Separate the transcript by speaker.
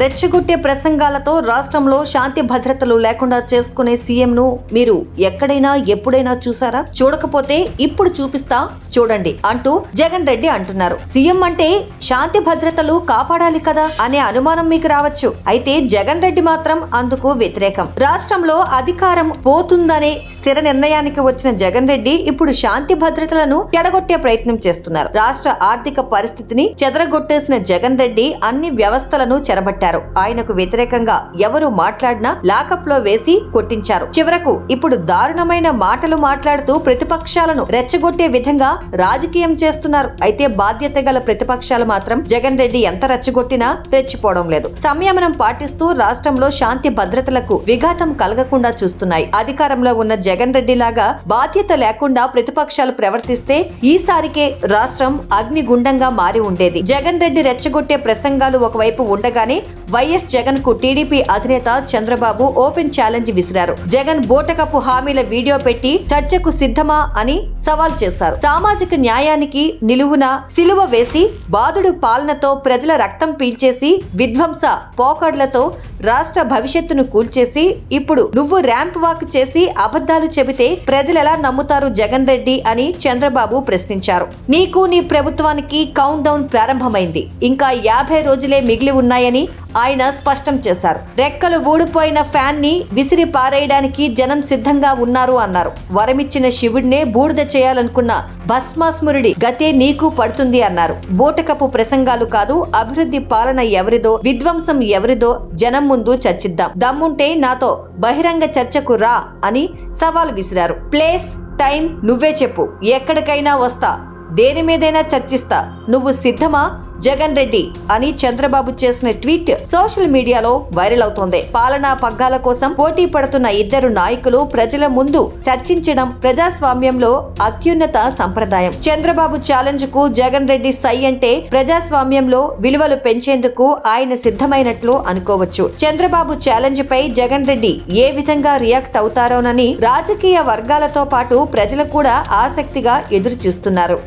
Speaker 1: రెచ్చగొట్టే ప్రసంగాలతో రాష్ట్రంలో శాంతి భద్రతలు లేకుండా చేసుకునే సీఎంను మీరు ఎక్కడైనా ఎప్పుడైనా చూసారా? చూడకపోతే ఇప్పుడు చూపిస్తా చూడండి అంటూ జగన్ రెడ్డి అంటున్నారు. సీఎం అంటే శాంతి భద్రతలు కాపాడాలి కదా అనే అనుమానం మీకు రావచ్చు. అయితే జగన్ రెడ్డి మాత్రం అందుకు వ్యతిరేకం. రాష్ట్రంలో అధికారం పోతుందనే స్థిర నిర్ణయానికి వచ్చిన జగన్ రెడ్డి ఇప్పుడు శాంతి భద్రతలను చెడగొట్టే ప్రయత్నం చేస్తున్నారు. రాష్ట్ర ఆర్థిక పరిస్థితిని చెదరగొట్టేసిన జగన్ రెడ్డి అన్ని వ్యవస్థలను చెరబట్టారు. ఆయనకు వ్యతిరేకంగా ఎవరు మాట్లాడినా లాకప్ లో వేసి కొట్టించారు. చివరకు ఇప్పుడు దారుణమైన మాటలు మాట్లాడుతూ ప్రతిపక్షాలను రెచ్చగొట్టే విధంగా రాజకీయం చేస్తున్నారు. అయితే బాధ్యత గల ప్రతిపక్షాలు మాత్రం జగన్ రెడ్డి ఎంత రెచ్చగొట్టినా రెచ్చిపోవడం లేదు. సంయమనం పాటిస్తూ రాష్ట్రంలో శాంతి భద్రతలకు విఘాతం కలగకుండా చూస్తున్నాయి. అధికారంలో ఉన్న జగన్ రెడ్డి లాగా బాధ్యత లేకుండా ప్రతిపక్షాలు ప్రవర్తిస్తే ఈసారికే రాష్ట్రం అగ్నిగుండంగా మారి ఉండేది. జగన్ రెడ్డి రెచ్చగొట్టే ప్రసంగాలు ఒకవైపు ఉండగానే వైఎస్ జగన్ కు టీడీపీ అధినేత చంద్రబాబు ఓపెన్ ఛాలెంజ్ విసిరారు. జగన్ బోటకపు హామీల వీడియో పెట్టి చర్చకు సిద్ధమా అని సవాల్ చేశారు. సామాజిక న్యాయానికి నిలువున సిలువ వేసి బాదుడు పాలనతో ప్రజల రక్తం పీల్చేసి విధ్వంస పోకడ్లతో రాష్ట్ర భవిష్యత్తును కూల్చేసి ఇప్పుడు నువ్వు ర్యాంప్ వాక్ చేసి అబద్ధాలు చెబితే ప్రజలెలా నమ్ముతారు జగన్ రెడ్డి అని చంద్రబాబు ప్రశ్నించారు. నీకు నీ ప్రభుత్వానికి కౌంట్ డౌన్ ప్రారంభమైంది. ఇంకా 50 రోజులే మిగిలి ఉన్నాయని ఆయన స్పష్టం చేశారు. రెక్కలు ఊడిపోయిన ఫ్యాన్ ని విసిరి పారేయడానికి జనం సిద్ధంగా ఉన్నారు అన్నారు. వరమిచ్చిన శివుడినే బూడిద చేయాలనుకున్న భస్మాస్మురుడి గతే నీకు పడుతుంది అన్నారు. బూటకపు ప్రసంగాలు కాదు, అభివృద్ధి పాలన ఎవరిదో, విధ్వంసం ఎవరిదో జనం ముందు చర్చిద్దాం. దమ్ముంటే నాతో బహిరంగ చర్చకు రా అని సవాల్ విసిరారు. ప్లేస్, టైం నువ్వే చెప్పు, ఎక్కడికైనా వస్తా, దేని మీదైనా చర్చిస్తా, నువ్వు సిద్ధమా జగన్ రెడ్డి అని చంద్రబాబు చేసిన ట్వీట్ సోషల్ మీడియాలో వైరల్ అవుతోంది. పాలనా పగ్గాల కోసం పోటీ పడుతున్న ఇద్దరు నాయకులు ప్రజల ముందు చర్చించడం ప్రజాస్వామ్యంలో అత్యున్నత సంప్రదాయం. చంద్రబాబు ఛాలెంజ్ కు జగన్ రెడ్డి సై అంటే ప్రజాస్వామ్యంలో విలువలు పెంచేందుకు ఆయన సిద్ధమైనట్లు అనుకోవచ్చు. చంద్రబాబు ఛాలెంజ్ పై జగన్ రెడ్డి ఏ విధంగా రియాక్ట్ అవుతారోనని రాజకీయ వర్గాలతో పాటు ప్రజలు కూడా ఆసక్తిగా ఎదురు చూస్తున్నారు.